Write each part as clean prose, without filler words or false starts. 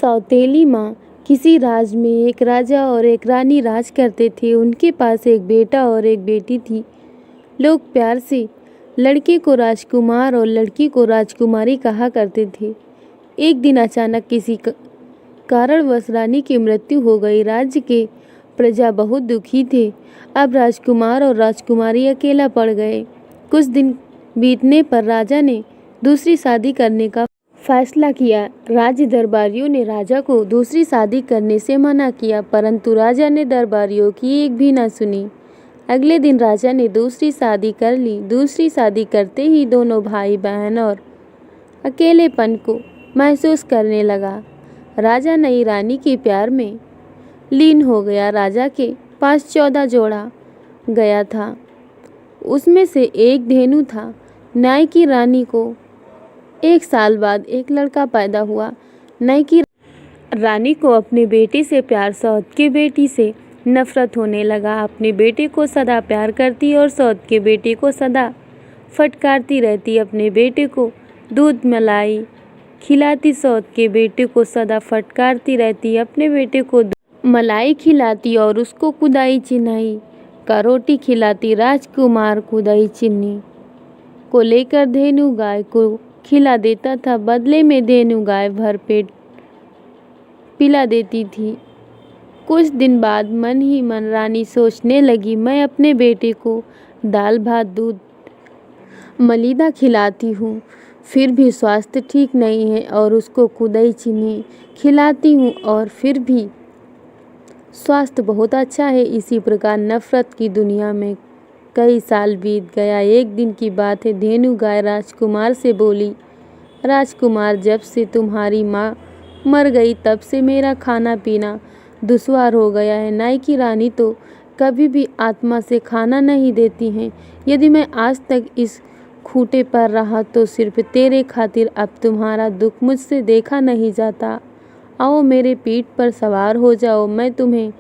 सौतेली माँ। किसी राज्य में एक राजा और एक रानी राज करते थे। उनके पास एक बेटा और एक बेटी थी। लोग प्यार से लड़के को राजकुमार और लड़की को राजकुमारी कहा करते थे। एक दिन अचानक किसी कारणवश रानी की मृत्यु हो गई। राज्य के प्रजा बहुत दुखी थे। अब राजकुमार और राजकुमारी अकेला पड़ गए। कुछ दिन बीतने पर राजा ने दूसरी शादी करने का फैसला किया। राज्य दरबारियों ने राजा को दूसरी शादी करने से मना किया, परंतु राजा ने दरबारियों की एक भी न सुनी। अगले दिन राजा ने दूसरी शादी कर ली। दूसरी शादी करते ही दोनों भाई बहन और अकेलेपन को महसूस करने लगा। राजा नई रानी के प्यार में लीन हो गया। राजा के पास 14 जोड़ा गया था। उसमें से एक धेनु था। न्याय की रानी को 1 साल बाद एक लड़का पैदा हुआ। न्याय की रानी को अपने बेटे से प्यार, सौत के बेटी से नफरत होने लगा। अपने बेटे को सदा प्यार करती और सौत के बेटे को सदा फटकारती रहती। अपने बेटे को दूध मलाई खिलाती, सौत के बेटे को सदा फटकारती रहती। अपने बेटे को मलाई खिलाती और उसको कुदाई चिन्हाई का रोटी खिलाती। राजकुमार कुदाई चिन्नी को लेकर धेनु गाय को खिला देता था। बदले में धेनु गाय भर पेट पिला देती थी। कुछ दिन बाद मन ही मन रानी सोचने लगी, मैं अपने बेटे को दाल भात दूध मलिदा खिलाती हूँ, फिर भी स्वास्थ्य ठीक नहीं है, और उसको कुदाई चीनी खिलाती हूँ और फिर भी स्वास्थ्य बहुत अच्छा है। इसी प्रकार नफरत की दुनिया में कई साल बीत गया। एक दिन की बात है, धेनु गाय राजकुमार से बोली, राजकुमार, जब से तुम्हारी माँ मर गई तब से मेरा खाना पीना दुश्वार हो गया है। न्याय की रानी तो कभी भी आत्मा से खाना नहीं देती हैं। यदि मैं आज तक इस खूंटे पर रहा तो सिर्फ तेरे खातिर। अब तुम्हारा दुख मुझसे देखा नहीं जाता। आओ मेरे पीठ पर सवार हो जाओ, मैं तुम्हें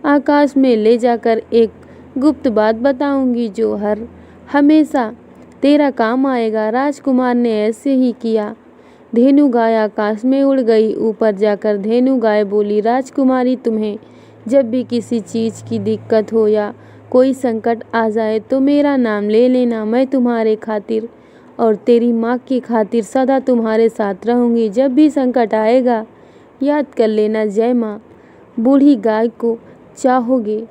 आकाश में ले जाकर एक गुप्त बात बताऊंगी जो हमेशा तेरा काम आएगा। राजकुमार ने ऐसे ही किया। धेनु गाय आकाश में उड़ गई। ऊपर जाकर धेनु गाय बोली, राजकुमारी, तुम्हें जब भी किसी चीज़ की दिक्कत हो या कोई संकट आ जाए तो मेरा नाम ले लेना। मैं तुम्हारे खातिर और तेरी माँ की खातिर सदा तुम्हारे साथ रहूँगी। जब भी संकट आएगा याद कर लेना, जय माँ। बूढ़ी गाय को चाहोगे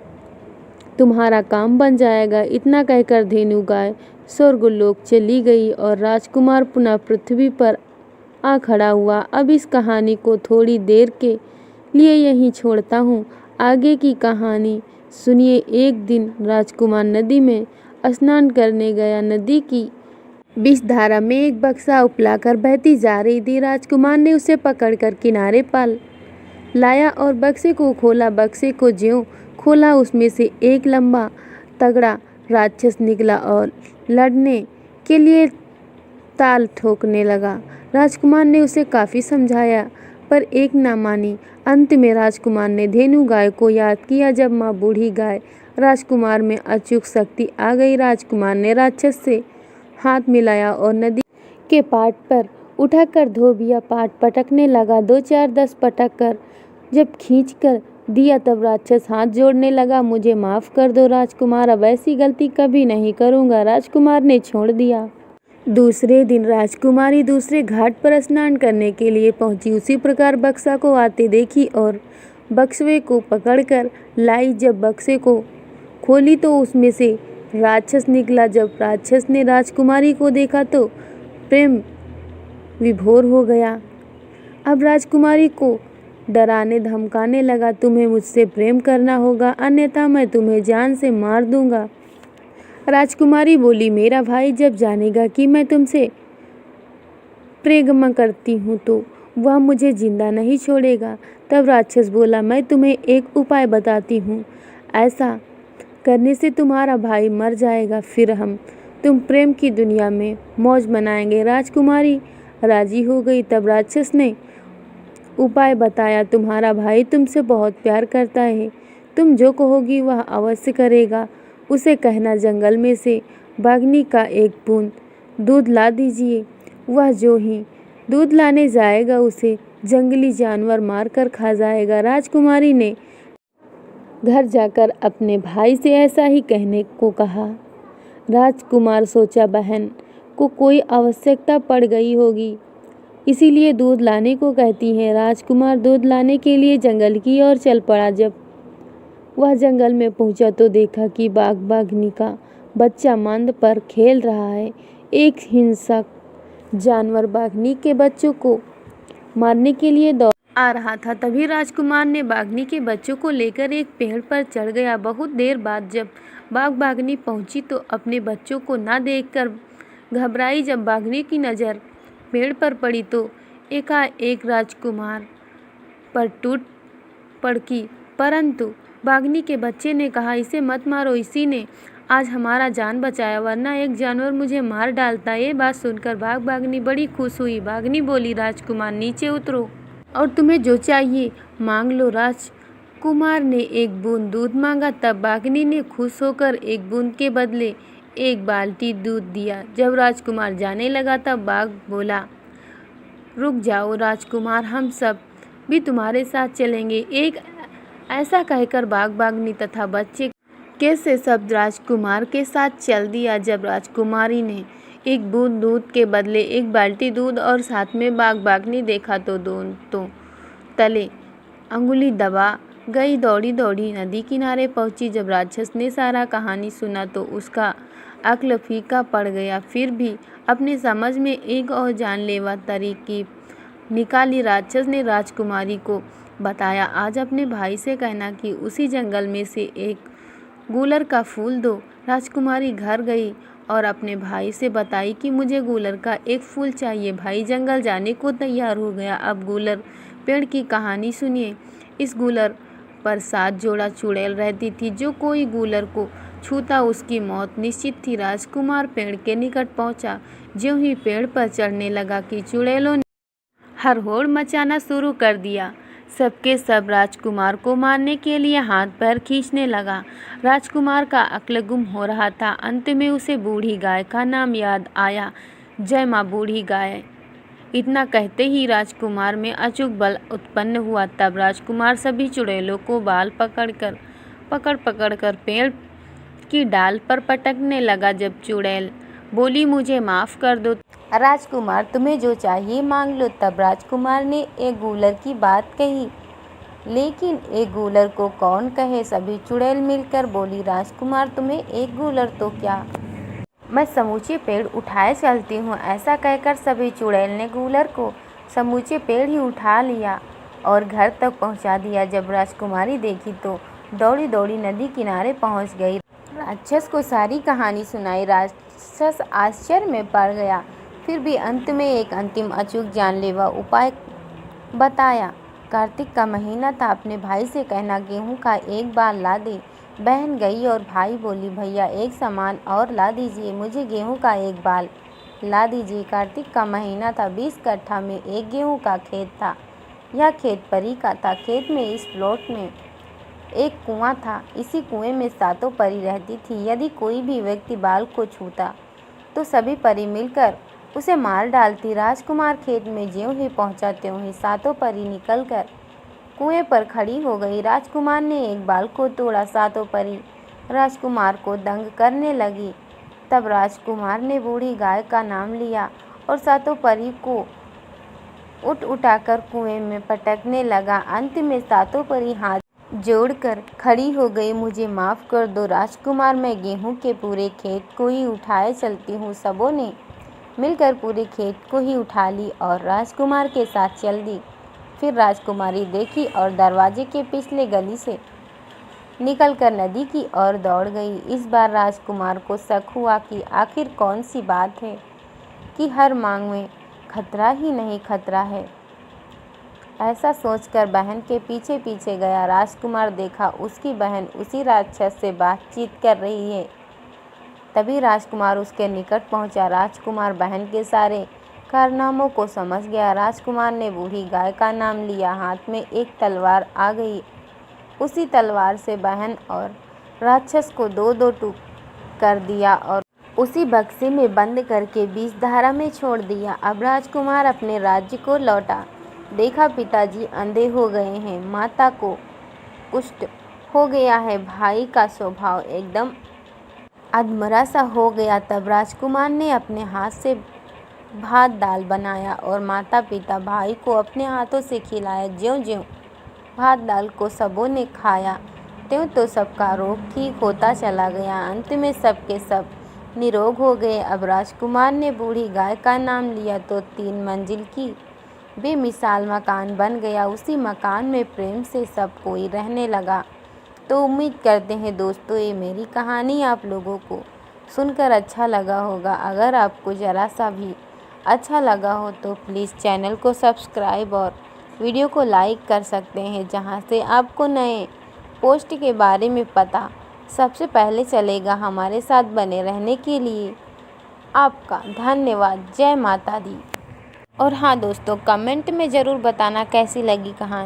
तुम्हारा काम बन जाएगा। इतना कहकर धेनु गाय स्वर्गलोक चली गई और राजकुमार पुनः पृथ्वी पर आ खड़ा हुआ। अब इस कहानी को थोड़ी देर के लिए यहीं छोड़ता हूँ। आगे की कहानी सुनिए। एक दिन राजकुमार नदी में स्नान करने गया। नदी की विषधारा में एक बक्सा उपलाकर बहती जा रही थी। राजकुमार ने उसे पकड़कर किनारे पर लाया और बक्से को खोला। बक्से को ज्यों खोला उसमें से एक लंबा तगड़ा राक्षस निकला और लड़ने के लिए ताल ठोकने लगा। राजकुमार ने उसे काफ़ी समझाया पर एक ना मानी। अंत में राजकुमार ने धेनु गाय को याद किया। जब माँ बूढ़ी गाय राजकुमार में अचूक शक्ति आ गई। राजकुमार ने राक्षस से हाथ मिलाया और नदी के पाट पर उठाकर धोबिया पाट पटकने लगा। 2-4-10 पटक कर जब खींच कर दिया तब राक्षस हाथ जोड़ने लगा, मुझे माफ़ कर दो राजकुमार, अब ऐसी गलती कभी नहीं करूँगा। राजकुमार ने छोड़ दिया। दूसरे दिन राजकुमारी दूसरे घाट पर स्नान करने के लिए पहुंची। उसी प्रकार बक्सा को आते देखी और बक्सवे को पकड़कर लाई। जब बक्से को खोली तो उसमें से राक्षस निकला। जब राक्षस ने राजकुमारी को देखा तो प्रेम विभोर हो गया। अब राजकुमारी को डराने धमकाने लगा, तुम्हें मुझसे प्रेम करना होगा, अन्यथा मैं तुम्हें जान से मार दूंगा। राजकुमारी बोली, मेरा भाई जब जानेगा कि मैं तुमसे प्रेम करती हूँ तो वह मुझे जिंदा नहीं छोड़ेगा। तब राक्षस बोला, मैं तुम्हें एक उपाय बताती हूँ, ऐसा करने से तुम्हारा भाई मर जाएगा, फिर तुम प्रेम की दुनिया में मौज मनाएंगे। राजकुमारी राजी हो गई। तब राक्षस ने उपाय बताया, तुम्हारा भाई तुमसे बहुत प्यार करता है, तुम जो कहोगी वह अवश्य करेगा। उसे कहना जंगल में से बागनी का एक बूंद दूध ला दीजिए। वह जो ही दूध लाने जाएगा उसे जंगली जानवर मारकर खा जाएगा। राजकुमारी ने घर जाकर अपने भाई से ऐसा ही कहने को कहा। राजकुमार सोचा बहन को कोई आवश्यकता पड़ गई होगी, इसीलिए दूध लाने को कहती हैं। राजकुमार दूध लाने के लिए जंगल की ओर चल पड़ा। जब वह जंगल में पहुंचा तो देखा कि बाघ बाघनी का बच्चा मांद पर खेल रहा है। एक हिंसक जानवर बाघनी के बच्चों को मारने के लिए दौड़ आ रहा था। तभी राजकुमार ने बाघनी के बच्चों को लेकर एक पेड़ पर चढ़ गया। बहुत देर बाद जब बाघ बाघनी पहुंची तो अपने बच्चों को न देखकर घबराई। जब बाघनी की नज़र पेड़ पर पड़ी तो एकाएक राजकुमार पर टूट पड़की, परंतु बाघनी के बच्चे ने कहा, इसे मत मारो, इसी ने आज हमारा जान बचाया, वरना एक जानवर मुझे मार डालता। ये बात सुनकर बाघ बाघनी बड़ी खुश हुई। बाघनी बोली, राजकुमार नीचे उतरो और तुम्हें जो चाहिए मांग लो। राजकुमार ने एक बूंद दूध मांगा। तब बाघनी ने खुश होकर एक बूंद के बदले एक बाल्टी दूध दिया। जब राजकुमार जाने लगा तब बाघ बोला, रुक जाओ राजकुमार, हम सब भी तुम्हारे साथ चलेंगे। एक ऐसा कहकर बाघ बाघनी तथा बच्चे के से सब राजकुमार के साथ चल दिया। जब राजकुमारी ने एक बूंद दूध के बदले एक बाल्टी दूध और साथ में बाघ बाघनी देखा तो दोनों तले अंगुली दबा गई। दौड़ी दौड़ी नदी किनारे पहुंची। जब राक्षस ने सारा कहानी सुना तो उसका अक्ल फीका पड़ गया। फिर भी अपने समझ में एक और जानलेवा तरकीब निकाली। राक्षस ने राजकुमारी को बताया, आज अपने भाई से कहना कि उसी जंगल में से एक गूलर का फूल दो। राजकुमारी घर गई और अपने भाई से बताई कि मुझे गूलर का एक फूल चाहिए। भाई जंगल जाने को तैयार हो गया। अब गूलर पेड़ की कहानी सुनिए। इस गूलर पर 7 जोड़ा चुड़ैल रहती थी। जो कोई गूलर को छूता उसकी मौत निश्चित थी। राजकुमार पेड़ के निकट पहुंचा। ज्यों ही पेड़ पर चढ़ने लगा कि चुड़ैलों ने हड़बड़ मचाना शुरू कर दिया। सबके सब राजकुमार को मारने के लिए हाथ पैर खींचने लगा। राजकुमार का अक्ल गुम हो रहा था। अंत में उसे बूढ़ी गाय का नाम याद आया। जय माँ बूढ़ी गाय। इतना कहते ही राजकुमार में अचूक बल उत्पन्न हुआ। तब राजकुमार सभी चुड़ैलों को बाल पकड़ कर पेड़ की डाल पर पटकने लगा। जब चुड़ैल बोली, मुझे माफ़ कर दो राजकुमार, तुम्हें जो चाहिए मांग लो। तब राजकुमार ने एक गूलर की बात कही, लेकिन एक गूलर को कौन कहे। सभी चुड़ैल मिलकर बोली, राजकुमार तुम्हें एक गूलर तो क्या, मैं समूचे पेड़ उठाए चलती हूँ। ऐसा कहकर सभी चुड़ैल ने गूलर को समूचे पेड़ ही उठा लिया और घर तक पहुँचा दिया। जब राजकुमारी देखी तो दौड़ी दौड़ी नदी किनारे पहुँच गई। राक्षस को सारी कहानी सुनाई। राक्षस आश्चर्य में पड़ गया। फिर भी अंत में एक अंतिम अचूक जानलेवा उपाय बताया। कार्तिक का महीना था। अपने भाई से कहना गेहूं का एक बाल ला दे। बहन गई और भाई बोली, भैया एक सामान और ला दीजिए, मुझे गेहूं का एक बाल ला दीजिए। कार्तिक का महीना था। 20 कट्ठा में एक गेहूं का खेत था। यह खेत परी का था। खेत में इस प्लॉट में एक कुआं था। इसी कुएं में 7 परी रहती थी। यदि कोई भी व्यक्ति बाल को छूता तो सभी परी मिलकर उसे मार डालती। राजकुमार खेत में ज्यों ही पहुंचा त्यों ही 7 परी निकलकर कुएं पर खड़ी हो गई। राजकुमार ने एक बाल को तोड़ा। 7 परी राजकुमार को दंग करने लगी। तब राजकुमार ने बूढ़ी गाय का नाम लिया और 7 परी को उठाकर कुएं में पटकने लगा। अंत में 7 परी हाथ जोड़कर खड़ी हो गई। मुझे माफ़ कर दो राजकुमार, मैं गेहूं के पूरे खेत को ही उठाए चलती हूँ। सबों ने मिलकर पूरे खेत को ही उठा ली और राजकुमार के साथ चल दी। फिर राजकुमारी देखी और दरवाजे के पिछले गली से निकलकर नदी की ओर दौड़ गई। इस बार राजकुमार को शक हुआ कि आखिर कौन सी बात है कि हर मांग में खतरा ही नहीं खतरा है। ऐसा सोचकर बहन के पीछे पीछे गया। राजकुमार देखा उसकी बहन उसी राक्षस से बातचीत कर रही है। तभी राजकुमार उसके निकट पहुंचा। राजकुमार बहन के सारे कारनामों को समझ गया। राजकुमार ने बूढ़ी गाय का नाम लिया। हाथ में एक तलवार आ गई। उसी तलवार से बहन और राक्षस को 2-2 टुक कर दिया और उसी बक्से में बंद करके 20 धारा में छोड़ दिया। अब राजकुमार अपने राज्य को लौटा। देखा पिताजी अंधे हो गए हैं, माता को कुष्ठ हो गया है, भाई का स्वभाव एकदम अधमरा सा हो गया। तब राजकुमार ने अपने हाथ से भात दाल बनाया और माता पिता भाई को अपने हाथों से खिलाया। ज्यों-ज्यों भात दाल को सबों ने खाया त्यों तो सबका रोग ठीक होता चला गया। अंत में सब के सब निरोग हो गए। अब राजकुमार ने बूढ़ी गाय का नाम लिया तो 3 मंजिल की बेमिसाल मकान बन गया। उसी मकान में प्रेम से सब कोई रहने लगा। तो उम्मीद करते हैं दोस्तों ये मेरी कहानी आप लोगों को सुनकर अच्छा लगा होगा। अगर आपको ज़रा सा भी अच्छा लगा हो तो प्लीज़ चैनल को सब्सक्राइब और वीडियो को लाइक कर सकते हैं, जहां से आपको नए पोस्ट के बारे में पता सबसे पहले चलेगा। हमारे साथ बने रहने के लिए आपका धन्यवाद। जय माता दी। और हाँ दोस्तों, कमेंट में ज़रूर बताना कैसी लगी कहानी।